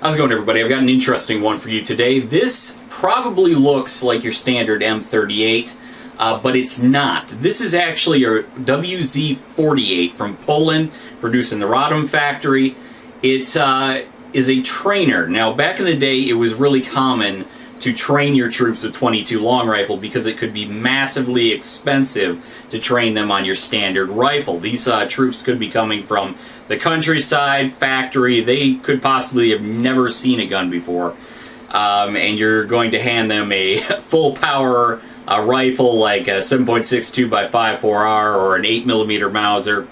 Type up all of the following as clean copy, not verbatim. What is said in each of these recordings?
How's it going, everybody? I've got an interesting one for you today. This probably looks like your standard M38, but it's not. This is actually a WZ-48 from Poland, produced in the Rodham factory. It is a trainer. Now, back in the day, it was really common to train your troops with .22 long rifle because it could be massively expensive to train them on your standard rifle. These troops could be coming from the countryside, factory. They could possibly have never seen a gun before, and you're going to hand them a full power rifle like a 7.62 by 5.4R or an 8mm Mauser,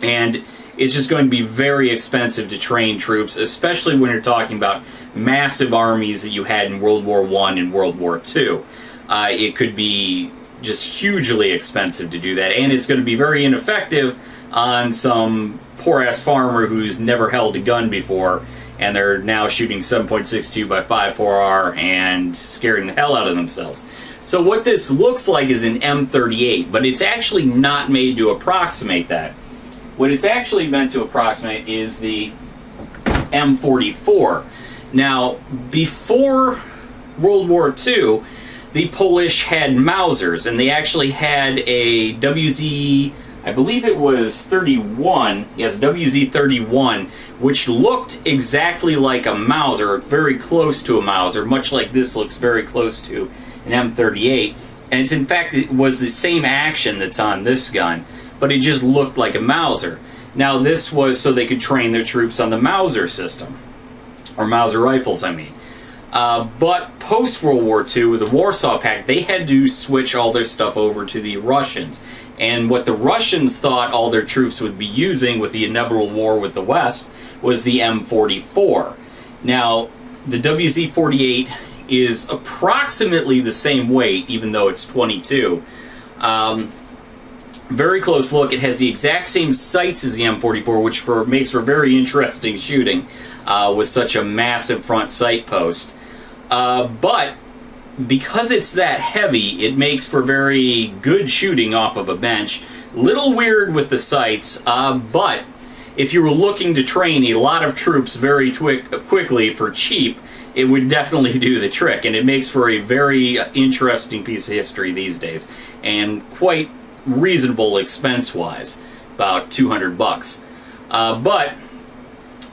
and it's just going to be very expensive to train troops, especially when you're talking about massive armies that you had in World War I and World War II. It could be just hugely expensive to do that, and it's going to be very ineffective on some poor-ass farmer who's never held a gun before, and they're now shooting 7.62 by 5.4R and scaring the hell out of themselves. So what this looks like is an M38, but it's actually not made to approximate that. What it's actually meant to approximate is the M44. Now, before World War II, the Polish had Mausers, and they actually had a WZ, I believe it was 31, yes, WZ-31, which looked exactly like a Mauser, very close to a Mauser, much like this looks very close to an M38. And it's, in fact, it was the same action that's on this gun, but it just looked like a Mauser. Now, this was so they could train their troops on the Mauser system, or Mauser rifles, I mean. But post-World War II, with the Warsaw Pact, they had to switch all their stuff over to the Russians. And what the Russians thought all their troops would be using with the inevitable war with the West was the M44. Now, the WZ-48 is approximately the same weight, even though it's .22. Very close look. It has the exact same sights as the M44, which makes for very interesting shooting with such a massive front sight post. But because it's that heavy, it makes for very good shooting off of a bench. Little weird with the sights, but if you were looking to train a lot of troops very quickly for cheap, it would definitely do the trick, and it makes for a very interesting piece of history these days, and quite reasonable expense-wise, about $200. But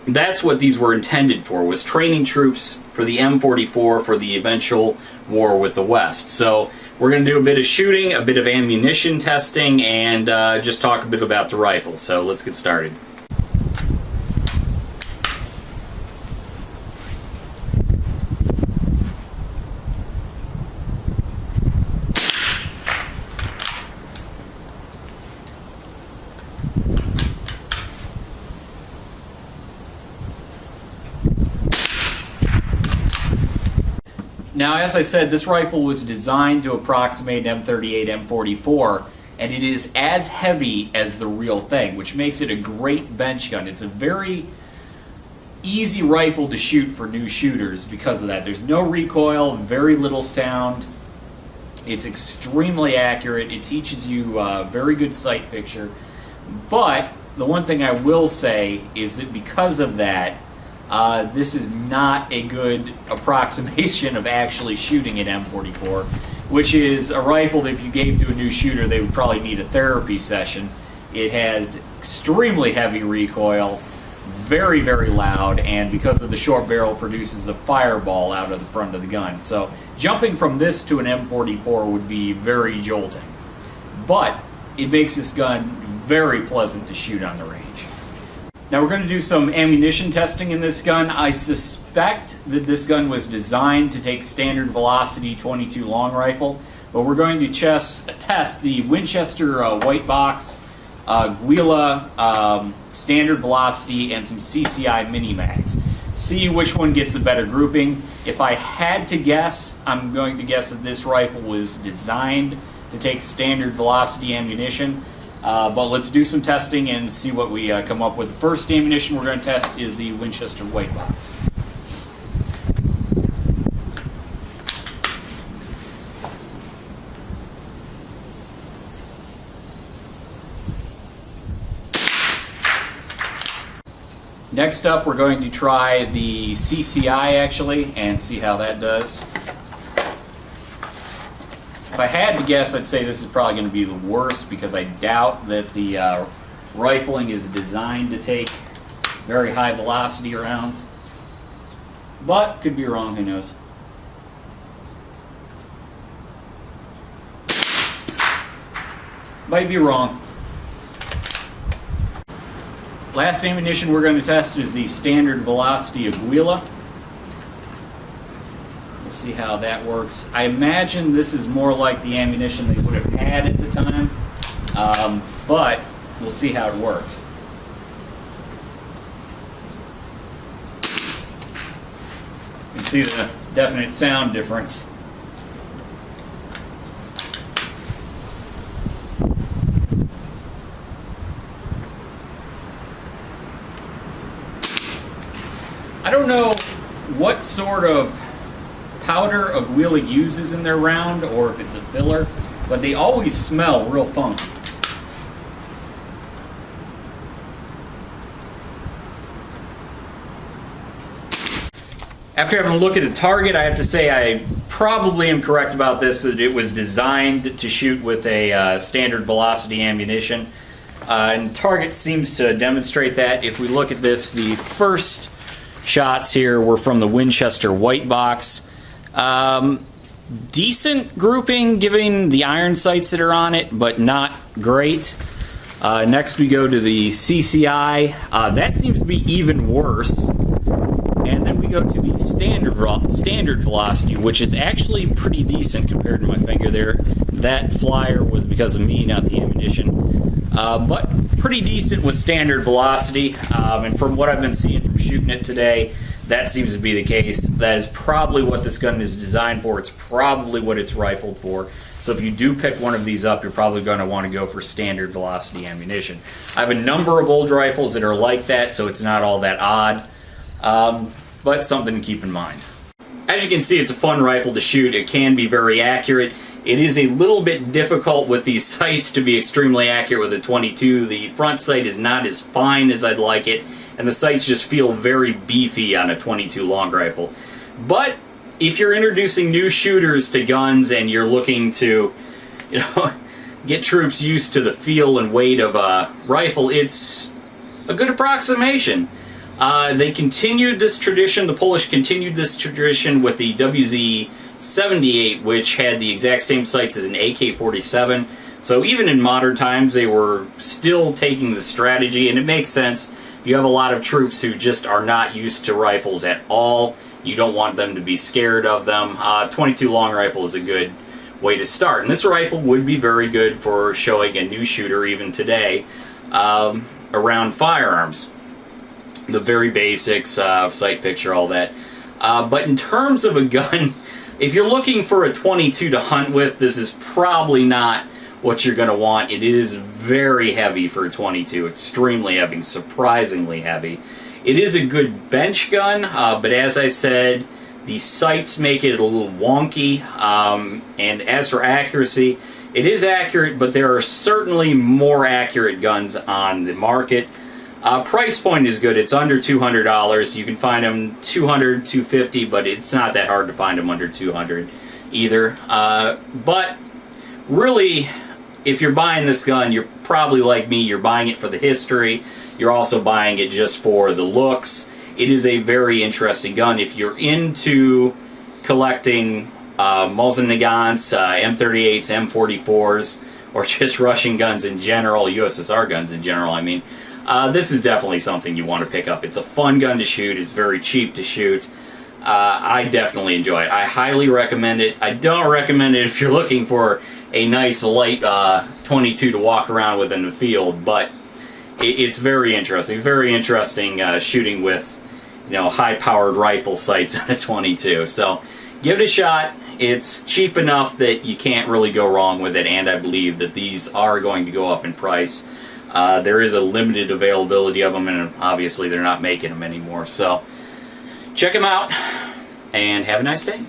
that's what these were intended for, was training troops for the M44 for the eventual war with the West. So we're going to do a bit of shooting, a bit of ammunition testing, and just talk a bit about the rifle. So let's get started. Now, as I said, this rifle was designed to approximate an M38, M44, and it is as heavy as the real thing, which makes it a great bench gun. It's a very easy rifle to shoot for new shooters because of that. There's no recoil, very little sound. It's extremely accurate. It teaches you a very good sight picture. But the one thing I will say is that because of that, this is not a good approximation of actually shooting an M44, which is a rifle that if you gave to a new shooter, they would probably need a therapy session. It has extremely heavy recoil, very, very loud, and because of the short barrel, produces a fireball out of the front of the gun. So jumping from this to an M44 would be very jolting. But it makes this gun very pleasant to shoot on the range. Now we're going to do some ammunition testing in this gun. I suspect that this gun was designed to take standard velocity .22 long rifle, but we're going to test the Winchester white box, Guila standard velocity, and some CCI mini mags. See which one gets a better grouping. If I had to guess, I'm going to guess that this rifle was designed to take standard velocity ammunition. But let's do some testing and see what we come up with. The first ammunition we're going to test is the Winchester white box. Next up, we're going to try the CCI actually and see how that does. If I had to guess, I'd say this is probably going to be the worst because I doubt that the rifling is designed to take very high velocity rounds. But could be wrong, who knows. Might be wrong. Last ammunition we're going to test is the standard velocity aguila. We'll see how that works. I imagine this is more like the ammunition they would have had at the time, but we'll see how it works. You can see the definite sound difference. I don't know what sort of powder Aguila uses in their round or if it's a filler, but they always smell real funky. After having a look at the target, I have to say I probably am correct about this, that it was designed to shoot with a standard velocity ammunition. And target seems to demonstrate that. If we look at this, the first shots here were from the Winchester white box. Decent grouping given the iron sights that are on it, but not great. Next we go to the CCI. That seems to be even worse. And then we go to the standard velocity, which is actually pretty decent compared to my finger there. That flyer was because of me, not the ammunition. But pretty decent with standard velocity. And from what I've been seeing from shooting it today, that seems to be the case. That is probably what this gun is designed for. It's probably what it's rifled for. So if you do pick one of these up, you're probably going to want to go for standard velocity ammunition. I have a number of old rifles that are like that, so it's not all that odd. But something to keep in mind. As you can see, it's a fun rifle to shoot. It can be very accurate. It is a little bit difficult with these sights to be extremely accurate with a 22. The front sight is not as fine as I'd like it, and the sights just feel very beefy on a 22 long rifle. But if you're introducing new shooters to guns and you're looking to, get troops used to the feel and weight of a rifle, it's a good approximation. They continued this tradition, the Polish continued this tradition with the WZ-48, which had the exact same sights as an AK-47. So even in modern times, they were still taking the strategy, and it makes sense. You have a lot of troops who just are not used to rifles at all. You don't want them to be scared of them. 22 long rifle is a good way to start. And this rifle would be very good for showing a new shooter even today around firearms. The very basics of sight picture, all that. But in terms of a gun, if you're looking for a 22 to hunt with, this is probably not what you're going to want. It is very heavy for a 22, extremely heavy, surprisingly heavy. It is a good bench gun, but as I said, the sights make it a little wonky. And as for accuracy, it is accurate, but there are certainly more accurate guns on the market. Price point is good. It's under $200. You can find them $200, $250, but it's not that hard to find them under $200 either. But really, if you're buying this gun, you're probably like me. You're buying it for the history. You're also buying it just for the looks. It is a very interesting gun. If you're into collecting Mosin Nagants, M38s, M44s, or just Russian guns in general, USSR guns in general, I mean, this is definitely something you want to pick up. It's a fun gun to shoot. It's very cheap to shoot. I definitely enjoy it. I highly recommend it. I don't recommend it if you're looking for a nice light 22 to walk around with in the field, but it's very interesting. Very interesting shooting with high-powered rifle sights on a 22. So give it a shot. It's cheap enough that you can't really go wrong with it, and I believe that these are going to go up in price. There is a limited availability of them, and obviously they're not making them anymore. So check them out, and have a nice day.